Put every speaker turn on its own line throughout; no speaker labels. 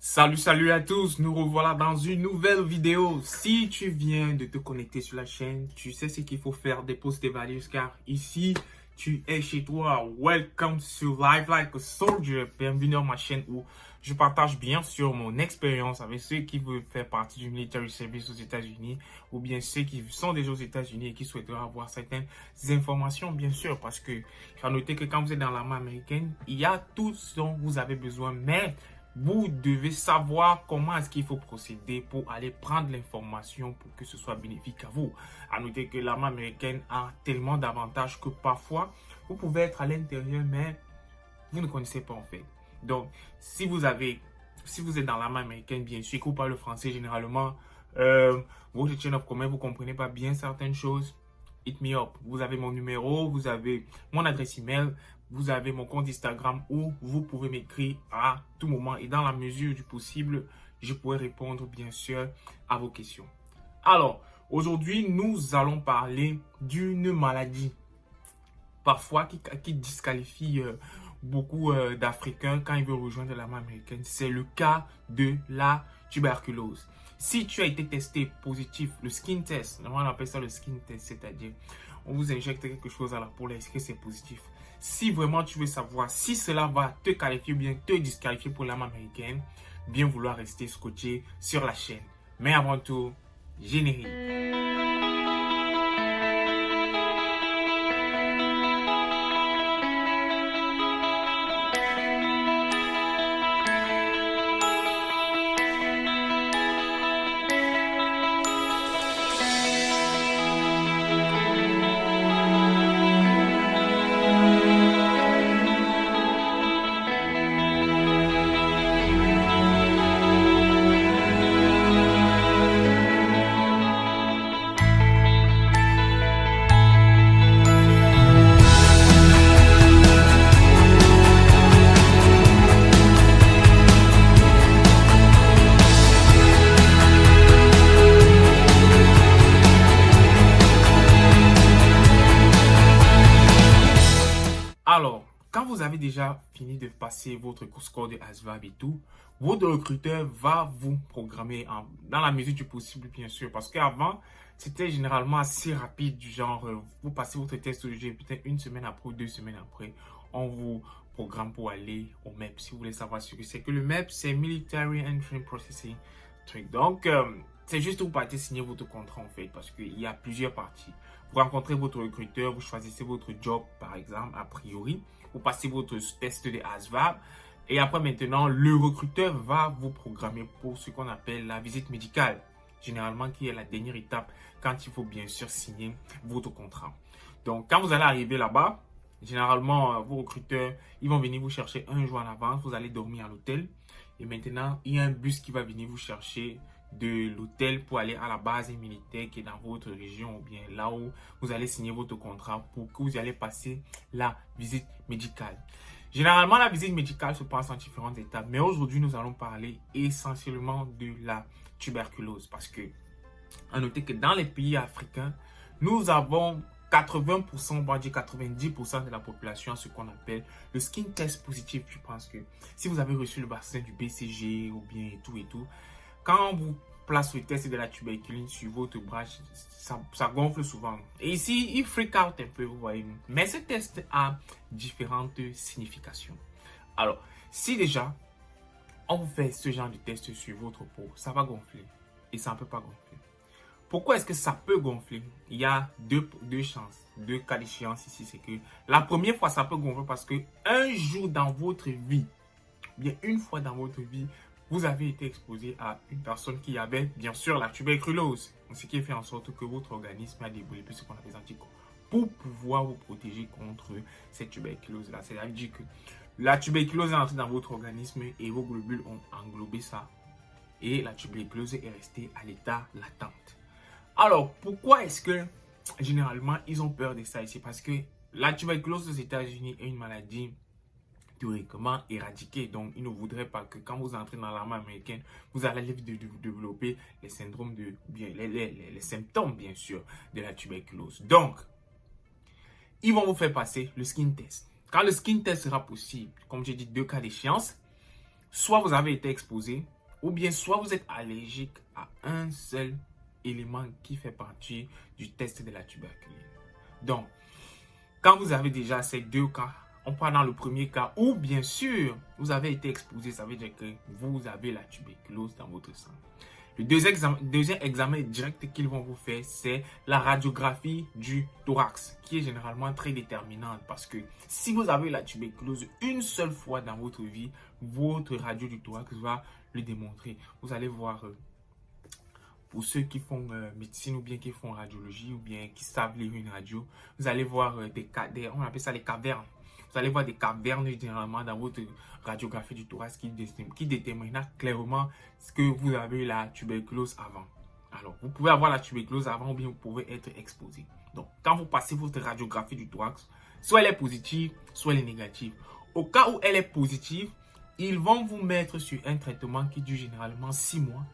Salut à tous, nous revoilà dans une nouvelle vidéo. Si tu viens de te connecter sur la chaîne, tu sais ce qu'il faut faire, dépose tes valises car ici, tu es chez toi. Welcome to Live Like a Soldier. Bienvenue dans ma chaîne où je partage bien sûr mon expérience avec ceux qui veulent faire partie du military service aux États-Unis ou bien ceux qui sont déjà aux États-Unis et qui souhaiteraient avoir certaines informations bien sûr parce que il faut noter que quand vous êtes dans l'armée américaine, il y a tout ce dont vous avez besoin mais vous devez savoir comment est-ce qu'il faut procéder pour aller prendre l'information pour que ce soit bénéfique à vous. À noter que l'armée américaine a tellement d'avantages que parfois, vous pouvez être à l'intérieur, mais vous ne connaissez pas en fait. Donc, si vous êtes dans l'armée américaine, bien sûr, que vous parlez le français généralement, votre chain of command, vous ne comprenez pas bien certaines choses, hit me up. Vous avez mon numéro, vous avez mon adresse email, vous avez mon compte Instagram où vous pouvez m'écrire à tout moment et dans la mesure du possible, je pourrai répondre bien sûr à vos questions. Alors, aujourd'hui, nous allons parler d'une maladie parfois qui disqualifie beaucoup d'Africains quand ils veulent rejoindre l'armée américaine. C'est le cas de la tuberculose. Si tu as été testé positif, le skin test, on appelle ça le skin test, c'est-à-dire on vous injecte quelque chose à la peau, est-ce que c'est positif? Si vraiment tu veux savoir si cela va te qualifier ou bien te disqualifier pour l'armée américaine, bien vouloir rester scotché sur la chaîne. Mais avant tout, générique. Alors, quand vous avez déjà fini de passer votre score de ASVAB et tout, votre recruteur va vous programmer dans la mesure du possible, bien sûr. Parce qu'avant, c'était généralement assez rapide, du genre, vous passez votre test de jeu, peut-être une semaine après ou 2 semaines après, on vous programme pour aller au MEP. Si vous voulez savoir ce que c'est que le MEP, c'est Military Entry Processing Truc. Donc, c'est juste où vous partez signer votre contrat en fait, parce qu'il y a plusieurs parties. Vous rencontrez votre recruteur, vous choisissez votre job par exemple, a priori. Vous passez votre test de ASVAB. Et après maintenant, le recruteur va vous programmer pour ce qu'on appelle la visite médicale. Généralement, qui est la dernière étape quand il faut bien sûr signer votre contrat. Donc, quand vous allez arriver là-bas, généralement, vos recruteurs, ils vont venir vous chercher un jour en avance. Vous allez dormir à l'hôtel. Et maintenant, il y a un bus qui va venir vous chercher de l'hôtel pour aller à la base militaire qui est dans votre région ou bien là où vous allez signer votre contrat pour que vous allez passer la visite médicale. Généralement, la visite médicale se passe en différentes étapes, mais aujourd'hui, nous allons parler essentiellement de la tuberculose parce que, à noter que dans les pays africains, nous avons 80%, on va dire 90% de la population à ce qu'on appelle le skin test positif. Je pense que si vous avez reçu le vaccin du BCG ou bien et tout, quand on vous place le test de la tuberculose sur votre bras, ça gonfle souvent. Et ici, il freak out un peu, vous voyez. Mais ce test a différentes significations. Alors, si déjà, on vous fait ce genre de test sur votre peau, ça va gonfler. Et ça ne peut pas gonfler. Pourquoi est-ce que ça peut gonfler? Il y a deux chances, 2 cas d'échéance ici. C'est que la première fois, ça peut gonfler parce que un jour dans votre vie, bien une fois dans votre vie, vous avez été exposé à une personne qui avait bien sûr la tuberculose. Ce qui fait en sorte que votre organisme a développé ce qu'on appelle des anticorps pour pouvoir vous protéger contre cette tuberculose-là. C'est-à-dire que la tuberculose est entrée dans votre organisme et vos globules ont englobé ça. Et la tuberculose est restée à l'état latente. Alors, pourquoi est-ce que généralement ils ont peur de ça ici? Parce que la tuberculose aux États-Unis est une maladie théoriquement éradiquée. Donc, ils ne voudraient pas que quand vous entrez dans l'armée américaine, vous allez développer les syndromes les symptômes, bien sûr, de la tuberculose. Donc, ils vont vous faire passer le skin test. Quand le skin test sera possible, comme j'ai dit, 2 cas d'échéance, soit vous avez été exposé ou bien soit vous êtes allergique à un seul élément qui fait partie du test de la tuberculose. Donc, quand vous avez déjà ces deux cas, on prend dans le premier cas où, bien sûr, vous avez été exposé, ça veut dire que vous avez la tuberculose dans votre sang. Le deuxième examen direct qu'ils vont vous faire, c'est la radiographie du thorax, qui est généralement très déterminante parce que si vous avez la tuberculose une seule fois dans votre vie, votre radio du thorax va le démontrer. Vous allez voir, pour ceux qui font médecine ou bien qui font radiologie ou bien qui savent lire une radio, vous allez voir on appelle ça les cavernes. Vous allez voir des cavernes généralement dans votre radiographie du thorax qui déterminera clairement ce que vous avez la tuberculose avant. Alors, vous pouvez avoir la tuberculose avant ou bien vous pouvez être exposé. Donc, quand vous passez votre radiographie du thorax, soit elle est positive, soit elle est négative. Au cas où elle est positive, ils vont vous mettre sur un traitement qui dure généralement 6 mois.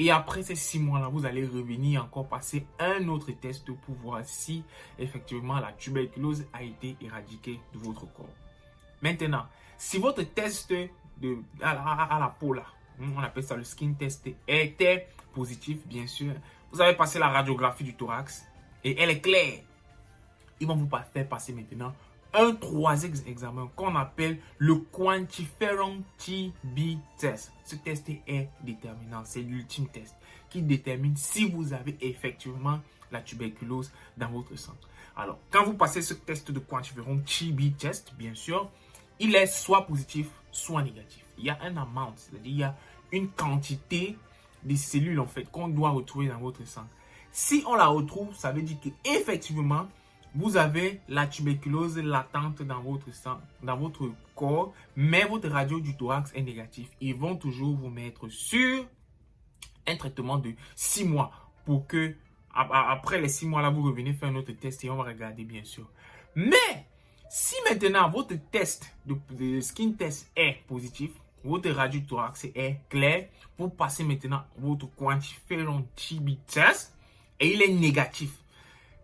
Et après ces 6 mois-là, vous allez revenir encore passer un autre test pour voir si effectivement la tuberculose a été éradiquée de votre corps. Maintenant, si votre test à la peau, là, on appelle ça le skin test, était positif, bien sûr, vous avez passé la radiographie du thorax et elle est claire. Ils vont vous faire passer maintenant un troisième examen qu'on appelle le quantiferon TB test. Ce test est déterminant, c'est l'ultime test qui détermine si vous avez effectivement la tuberculose dans votre sang. Alors, quand vous passez ce test de quantiferon TB test, bien sûr, il est soit positif, soit négatif. Il y a un amount, c'est-à-dire il y a une quantité de cellules en fait qu'on doit retrouver dans votre sang. Si on la retrouve, ça veut dire qu'effectivement, vous avez la tuberculose latente dans votre sang, dans votre corps, mais votre radio du thorax est négatif. Ils vont toujours vous mettre sur un traitement de 6 mois pour que, après les 6 mois là, vous revenez faire un autre test et on va regarder bien sûr. Mais, si maintenant votre test de skin test est positif, votre radio du thorax est clair, vous passez maintenant votre quantiferon TB test et il est négatif.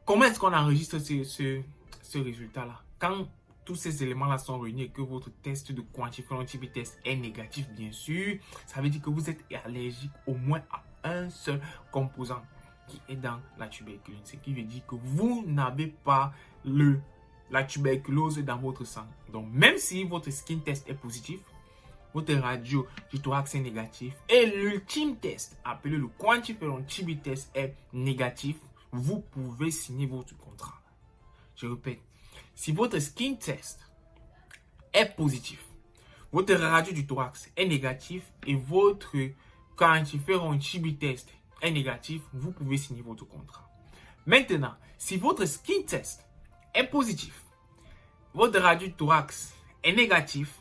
Comment est-ce qu'on enregistre ce résultat-là? Quand tous ces éléments-là sont réunis et que votre test de quantiferon TB test est négatif, bien sûr, ça veut dire que vous êtes allergique au moins à un seul composant qui est dans la tuberculose. Ce qui veut dire que vous n'avez pas la tuberculose dans votre sang. Donc, même si votre skin test est positif, votre radio du thorax est négatif et l'ultime test, appelé le quantiferon TB test, est négatif, vous pouvez signer votre contrat. Je répète, si votre skin test est positif, votre radio du thorax est négatif et votre quantiferon TB test est négatif, vous pouvez signer votre contrat. Maintenant, si votre skin test est positif, votre radio du thorax est négatif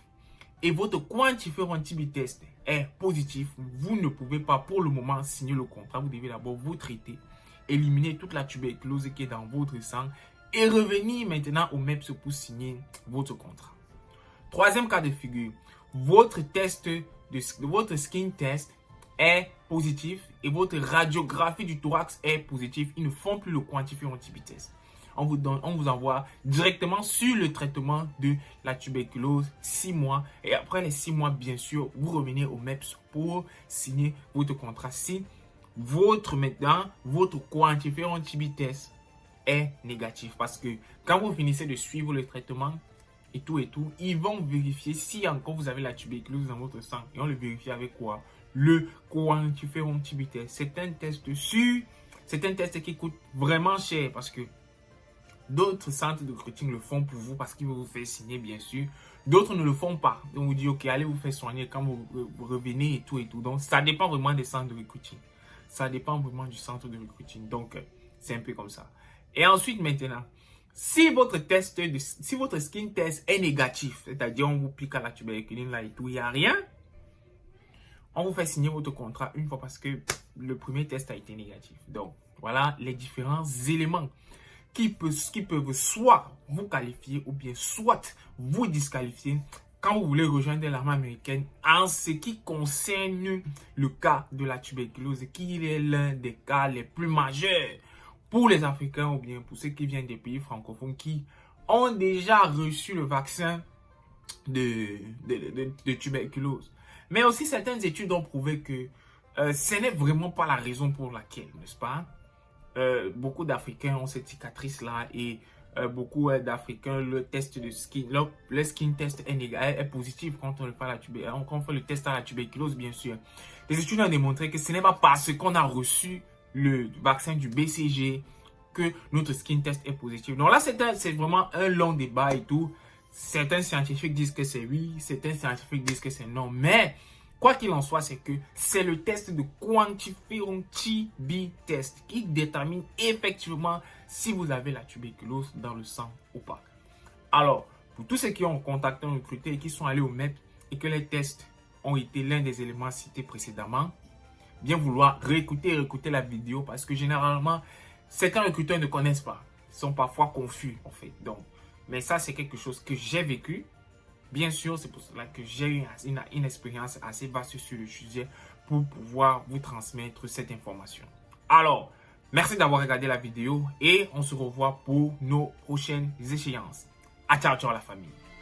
et votre quantiferon TB test est positif, vous ne pouvez pas pour le moment signer le contrat. Vous devez d'abord vous traiter, éliminer toute la tuberculose qui est dans votre sang et revenir maintenant au MEPS pour signer votre contrat. Troisième cas de figure, votre skin test est positif et votre radiographie du thorax est positive. Ils ne font plus le quantiferon TB test. On vous envoie directement sur le traitement de la tuberculose 6 mois. Et après les 6 mois, bien sûr, vous revenez au MEPS pour signer votre contrat. Si votre quantiferon TB test est négatif. Parce que quand vous finissez de suivre le traitement et tout, ils vont vérifier si encore vous avez la tuberculose dans votre sang. Et on le vérifie avec quoi? Le quantiferon TB test. C'est un test sûr. C'est un test qui coûte vraiment cher parce que d'autres centres de recrutement le font pour vous parce qu'ils vont vous faire signer, bien sûr. D'autres ne le font pas. Donc, on vous dit, ok, allez vous faire soigner quand vous revenez et tout. Donc, ça dépend vraiment des centres de recrutement. Ça dépend vraiment du centre de recrutement. Donc, c'est un peu comme ça. Et ensuite, maintenant, si votre skin test est négatif, c'est-à-dire on vous pique à la tuberculose là et tout, il n'y a rien, on vous fait signer votre contrat une fois parce que le premier test a été négatif. Donc, voilà les différents éléments qui peuvent soit vous qualifier ou bien soit vous disqualifier quand vous voulez rejoindre l'armée américaine en ce qui concerne le cas de la tuberculose, qui est l'un des cas les plus majeurs pour les Africains ou bien pour ceux qui viennent des pays francophones qui ont déjà reçu le vaccin de tuberculose. Mais aussi, certaines études ont prouvé que ce n'est vraiment pas la raison pour laquelle, n'est-ce pas? Beaucoup d'Africains ont cette cicatrice-là et beaucoup d'Africains, le test de skin, le skin test est positif quand on fait le test à la tuberculose, bien sûr. Les études ont démontré que ce n'est pas parce qu'on a reçu le vaccin du BCG que notre skin test est positif. Donc là, c'est vraiment un long débat et tout. Certains scientifiques disent que c'est oui, certains scientifiques disent que c'est non. Mais quoi qu'il en soit, c'est que c'est le test de quantiferon TB test qui détermine effectivement si vous avez la tuberculose dans le sang ou pas. Alors, pour tous ceux qui ont contacté un recruteur et qui sont allés au MEP et que les tests ont été l'un des éléments cités précédemment, bien vouloir réécouter la vidéo parce que généralement, certains recruteurs ne connaissent pas. Ils sont parfois confus en fait. Donc, mais ça, c'est quelque chose que j'ai vécu. Bien sûr, c'est pour cela que j'ai eu une expérience assez vaste sur le sujet pour pouvoir vous transmettre cette information. Alors, merci d'avoir regardé la vidéo et on se revoit pour nos prochaines échéances. À ciao, ciao la famille.